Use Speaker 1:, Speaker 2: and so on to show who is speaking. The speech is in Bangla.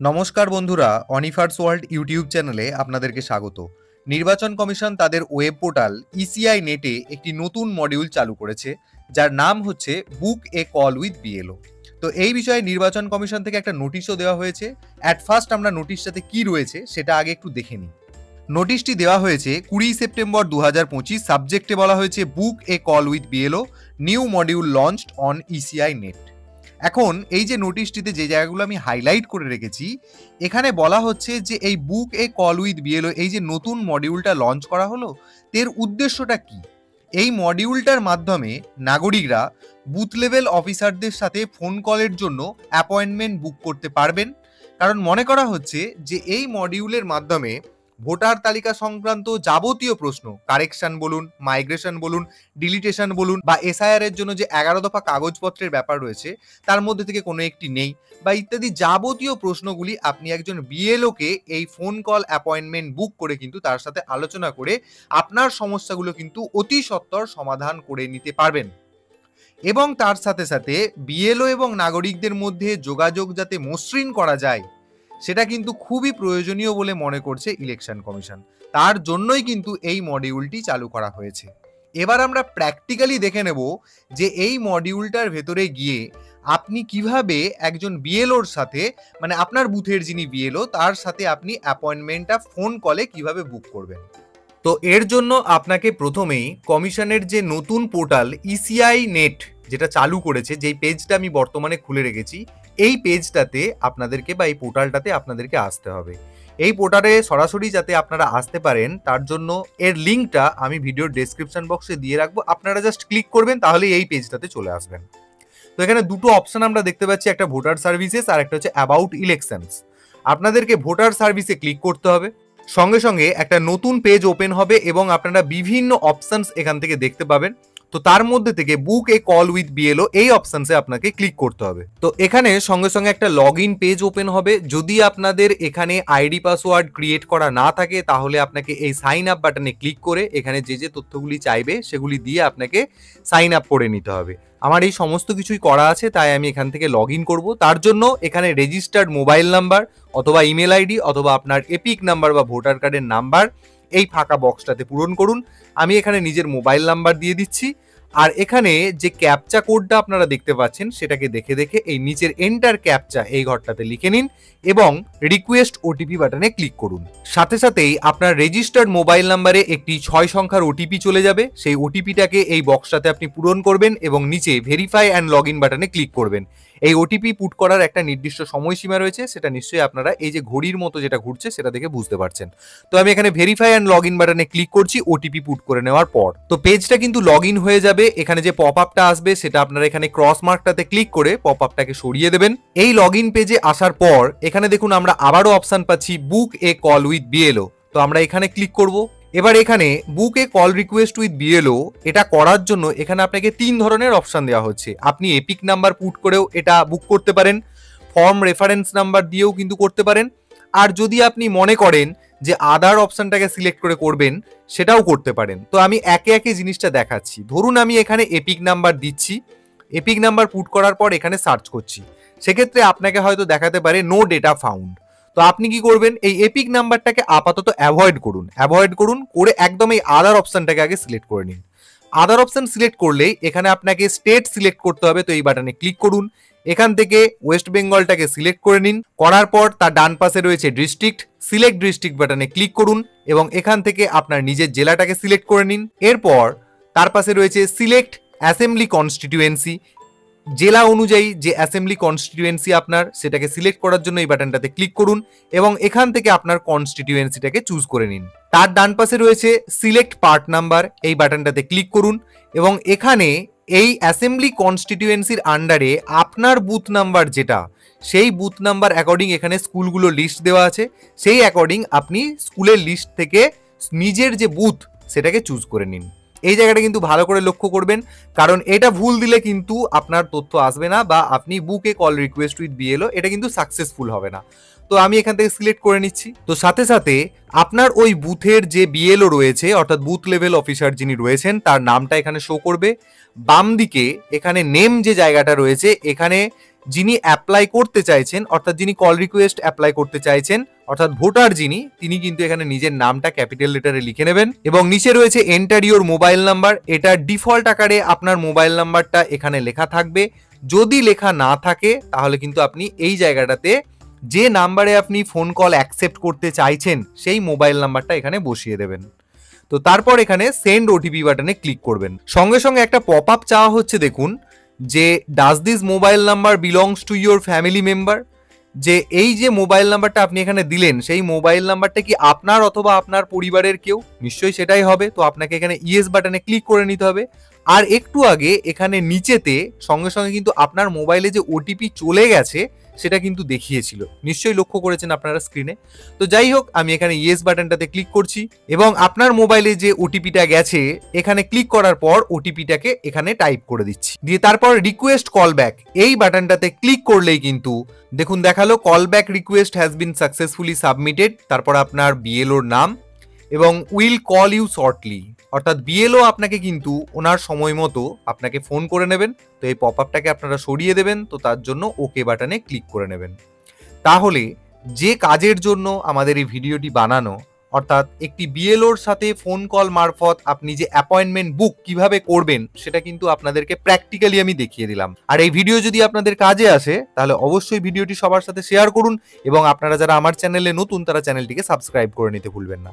Speaker 1: নমস্কার বন্ধুরা, অনিফার্স ওয়ার্ল্ড ইউটিউব চ্যানেলে আপনাদেরকে স্বাগত। নির্বাচন কমিশন তাদের ওয়েব পোর্টাল ইসিআই নেটে একটি নতুন মডিউল চালু করেছে, যার নাম হচ্ছে বুক এ কল উইথ বিএলও। তো এই বিষয়ে নির্বাচন কমিশন থেকে একটা নোটিশও দেওয়া হয়েছে। অ্যাট ফার্স্ট আমরা নোটিশটাতে কি রয়েছে সেটা আগে একটু দেখে নিই। নোটিশটি দেওয়া হয়েছে 20 সেপ্টেম্বর 2025। সাবজেক্টে বলা হয়েছে book a call with BLO, new module launched on ECI net. এখন এই যে নোটিশটিতে যে জায়গাগুলো আমি হাইলাইট করে রেখেছি, এখানে বলা হচ্ছে যে এই বুক এ কল উইথ বিএলও, এই যে নতুন মডিউলটা লঞ্চ করা হলো, এর উদ্দেশ্যটা কি? এই মডিউলটার মাধ্যমে নাগরিকরা বুথ লেভেল অফিসারদের সাথে ফোন কলের জন্য অ্যাপয়েন্টমেন্ট বুক করতে পারবেন। কারণ মনে করা হচ্ছে যে এই মডিউলের মাধ্যমে ভোটার তালিকা সংক্রান্ত যাবতীয় প্রশ্ন, কারেকশন বলুন, মাইগ্রেশন বলুন, ডিলিটেশন বলুন, বা এসআইআর এর জন্য যে 11 দফা কাগজপত্রের ব্যাপার রয়েছে তার মধ্যে থেকে কোনো একটি নেই, বা ইত্যাদি যাবতীয় প্রশ্নগুলি আপনি একজন বিএলওকে এই ফোন কল অ্যাপয়েন্টমেন্ট বুক করে কিন্তু তার সাথে আলোচনা করে আপনার সমস্যাগুলো কিন্তু অতি সত্বর সমাধান করে নিতে পারবেন। এবং তার সাথে সাথে বিএলও এবং নাগরিকদের মধ্যে যোগাযোগ যাতে মসৃণ করা যায়, সেটা কিন্তু খুবই প্রয়োজনীয় বলে মনে করছে ইলেকশন কমিশন। তার জন্যই কিন্তু এই মডিউলটি চালু করা হয়েছে। এবার আমরা প্র্যাকটিক্যালি দেখে নেব যে এই মডিউলটার ভেতরে গিয়ে আপনি কিভাবে একজন বিএলওর সাথে, মানে আপনার বুথের যিনি বিএলও তার সাথে আপনি অ্যাপয়েন্টমেন্টটা ফোন কলে কিভাবে বুক করবেন। তো এর জন্য আপনাকে প্রথমেই কমিশনের যে নতুন পোর্টাল ইসিআই নেট যেটা চালু করেছে, যেই পেজটা আমি বর্তমানে খুলে রেখেছি, এই পেজটাতে আপনাদেরকে বা এই পোর্টালটাতে আপনাদেরকে আসতে হবে। এই পোর্টালে সরাসরি যাতে আপনারা আসতে পারেন তার জন্য এর লিঙ্কটা আমি ভিডিওর ডেসক্রিপশন বক্সে দিয়ে রাখবো। আপনারা জাস্ট ক্লিক করবেন, তাহলে এই পেজটাতে চলে আসবেন। তো এখানে দুটো অপশন আমরা দেখতে পাচ্ছি, একটা ভোটার সার্ভিসেস আর একটা হচ্ছে অ্যাবাউট ইলেকশনস। আপনাদেরকে ভোটার সার্ভিসে ক্লিক করতে হবে। সঙ্গে সঙ্গে একটা নতুন পেজ ওপেন হবে এবং আপনারা বিভিন্ন অপশনস এখান থেকে দেখতে পাবেন। তো তার মধ্যে থেকে বুক এ কল উইথ বিএলও এই অপশনসে আপনাকে ক্লিক করতে হবে। তো এখানে সঙ্গে সঙ্গে একটা লগ ইন পেজ ওপেন হবে। যদি আপনাদের এখানে আইডি পাসওয়ার্ড ক্রিয়েট করা না থাকে তাহলে আপনাকে এই সাইন আপ বাটনে ক্লিক করে এখানে যে যে তথ্যগুলি চাইবে সেগুলি দিয়ে আপনাকে সাইন আপ করে নিতে হবে। আমার এই সমস্ত কিছুই করা আছে, তাই আমি এখান থেকে লগ ইন করবো। তার জন্য এখানে রেজিস্টার্ড মোবাইল নাম্বার অথবা ইমেল আইডি অথবা আপনার এপিক নাম্বার বা ভোটার কার্ডের নাম্বার এই ফাঁকা বক্সটাতে পূরণ করুন। আমি এখানে নিজের মোবাইল নাম্বার দিয়ে দিচ্ছি। আর এখানে যে ক্যাপচা কোডটা আপনারা দেখতে পাচ্ছেন সেটাকে দেখে দেখে এই নিচের এন্টার ক্যাপচা এই ঘরটাতে লিখে নিন এবং রিকোয়েস্ট ওটিপি বাটনে ক্লিক করুন। সাথে সাথেই আপনার রেজিস্টার্ড মোবাইল নাম্বারে একটি 6 সংখ্যার ওটিপি চলে যাবে। সেই ওটিপিটাকে এই বক্সটাতে আপনি পূরণ করবেন এবং নিচে ভেরিফাই অ্যান্ড লগ ইন বাটনে ক্লিক করবেন। এই ওটিপি পুট করার একটা নির্দিষ্ট সময়সীমা রয়েছে, সেটা নিশ্চয়ই আপনারা এই যে ঘড়ির মতো যেটা ঘুরছে সেটা দেখে বুঝতে পারছেন। তো আমি এখানে ভেরিফাই অ্যান্ড লগ ইন বাটনে ক্লিক করছি ওটিপি পুট করে নেওয়ার পর। তো পেজটা কিন্তু লগ ইন হয়ে যাবে। এখানে যে পপ আপটা আসবে সেটা আপনারা এখানে ক্রস মার্কটাতে ক্লিক করে পপ আপটাকে সরিয়ে দেবেন। এই লগ ইন পেজে আসার পর এখানে দেখুন আমরা আবারও অপশন পাচ্ছি বুক এ কল উইথ বিএলও। তো আমরা এখানে ক্লিক করব। এবার এখানে বুক a call request with BLO এটা করার জন্য এখানে আপনাকে 3 ধরনের অপশন দেওয়া হচ্ছে। আপনি এপিক নাম্বার পুট করেও এটা বুক করতে পারেন, ফর্ম রেফারেন্স নাম্বার দিয়েও কিন্তু করতে পারেন, আর যদি আপনি মনে করেন যে আদার অপশনটাকে সিলেক্ট করে করবেন সেটাও করতে পারেন। তো আমি একে একে জিনিসটা দেখাচ্ছি। ধরুন আমি এখানে এপিক নাম্বার দিচ্ছি, এপিক নাম্বার পুট করার পর এখানে সার্চ করছি, সেক্ষেত্রে আপনাকে হয়তো দেখাতে পারে নো ডেটা ফাউন্ড। তো আপনি কি করবেন, এই এপিক নাম্বারটাকে আপাতত অ্যাভয়েড করুন করে একদম এই আদার অপশনটাকে আগে সিলেক্ট করে নিন। আদার অপশন সিলেক্ট করলেই এখানে আপনাকে স্টেট সিলেক্ট করতে হবে। তো এই বাটনে ক্লিক করুন, এখান থেকে ওয়েস্ট বেঙ্গলটাকে সিলেক্ট করে নিন। করার পর তার ডান পাশে রয়েছে ডিস্ট্রিক্ট, সিলেক্ট ডিস্ট্রিক্ট বাটনে ক্লিক করুন এবং এখান থেকে আপনার নিজের জেলাটাকে সিলেক্ট করে নিন। এরপর তার পাশে রয়েছে সিলেক্ট অ্যাসেম্বলি কনস্টিটিউয়েন্সি, জেলা অনুযায়ী যে অ্যাসেম্বলি কনস্টিটিউয়েন্সি আপনার সেটাকে সিলেক্ট করার জন্য এই বাটনটাতে ক্লিক করুন এবং এখান থেকে আপনার কনস্টিটিউয়েন্সিটাকে চুজ করে নিন। তার ডান পাশে রয়েছে সিলেক্ট পার্ট নাম্বার, এই বাটনটাতে ক্লিক করুন এবং এখানে এই অ্যাসেম্বলি কনস্টিটিউয়েন্সির আন্ডারে আপনার বুথ নাম্বার যেটা, সেই বুথ নাম্বার অ্যাকর্ডিং এখানে স্কুলগুলো লিস্ট দেওয়া আছে, সেই অ্যাকর্ডিং আপনি স্কুলের লিস্ট থেকে নিজের যে বুথ সেটাকে চুজ করে নিন। এই জায়গাটা কিন্তু ভালো করে লক্ষ্য করবেন, কারণ এটা ভুল দিলে কিন্তু আপনার তথ্য আসবে না বা আপনি বুকে কল রিকোয়েস্ট উইথ বিএলও এটা কিন্তু সাকসেসফুল হবে না। তো আমি এখান থেকে সিলেক্ট করে নিচ্ছি। তো সাথে সাথে আপনার ওই বুথের যে বিএলও রয়েছে অর্থাৎ বুথ লেভেল অফিসার যিনি রয়েছেন তার নামটা এখানে শো করবে। বাম দিকে এখানে নেম যে জায়গাটা রয়েছে এখানে যিনি অ্যাপ্লাই করতে চাইছেন, অর্থাৎ যিনি কল রিকোয়েস্ট অ্যাপ্লাই করতে চাইছেন, অর্থাৎ ভোটার যিনি, তিনি কিন্তু এখানে নিজের নামটা ক্যাপিটাল লেটারে লিখে নেবেন এবং নিচে রয়েছে এন্টার ইওর মোবাইল নাম্বার। এটা ডিফল্ট আকারে আপনার মোবাইল নাম্বারটা এখানে লেখা থাকবে। যদি লেখা না থাকে তাহলে কিন্তু আপনি এই জায়গাটাতে যে নাম্বারে আপনি ফোন কল অ্যাকসেপ্ট করতে চাইছেন সেই মোবাইল নাম্বারটা এখানে বসিয়ে দেবেন। তো তারপর এখানে সেন্ড ওটিপি বাটনে ক্লিক করবেন। সঙ্গে সঙ্গে একটা পপ আপ চাওয়া হচ্ছে, দেখুন, যে does this mobile number belongs to your family member, যে এই যে মোবাইল নাম্বারটা আপনি এখানে দিলেন সেই মোবাইল নাম্বারটা কি আপনার অথবা আপনার পরিবারের কেউ? নিশ্চয়ই সেটাই হবে। তো আপনাকে এখানে ইয়েস বাটনে ক্লিক করে নিতে হবে। আর একটু আগে এখানে নিচেতে সঙ্গে সঙ্গে কিন্তু আপনার মোবাইলে যে ওটিপি চলে গেছে সেটা কিন্তু দেখিয়েছিল, নিশ্চয়ই লক্ষ্য করেছেন আপনারা স্ক্রিনে। তো যাই হোক, আমি এখানে ইয়েস বাটনটাতে ক্লিক করছি এবং আপনার মোবাইলে যে ওটিপিটা গেছে এখানে ক্লিক করার পর ওটিপিটাকে এখানে টাইপ করে দিচ্ছি, দিয়ে তারপর রিকোয়েস্ট কল ব্যাক এই বাটনটাতে ক্লিক করলেই কিন্তু দেখুন দেখালো call back request has been successfully submitted, তারপর আপনার বিএলওর নাম এবং উইল কল ইউ শর্টলি, অর্থাৎ বিএলও আপনাকে কিন্তু ওনার সময় মতো আপনাকে ফোন করে নেবেন। তো এই পপ আপটাকে আপনারা সরিয়ে দেবেন, তো তার জন্য ওকে বাটনে ক্লিক করে নেবেন। তাহলে যে কাজের জন্য আমাদের এই ভিডিওটি বানানো, অর্থাৎ একটি বিএলওর সাথে ফোন কল মারফত আপনি যে অ্যাপয়েন্টমেন্ট বুক কিভাবে করবেন সেটা কিন্তু আপনাদেরকে প্র্যাকটিক্যালি আমি দেখিয়ে দিলাম। আর এই ভিডিও যদি আপনাদের কাজে আসে তাহলে অবশ্যই ভিডিওটি সবার সাথে শেয়ার করুন এবং আপনারা যারা আমার চ্যানেলে নতুন তারা চ্যানেলটিকে সাবস্ক্রাইব করে নিতে ভুলবেন না।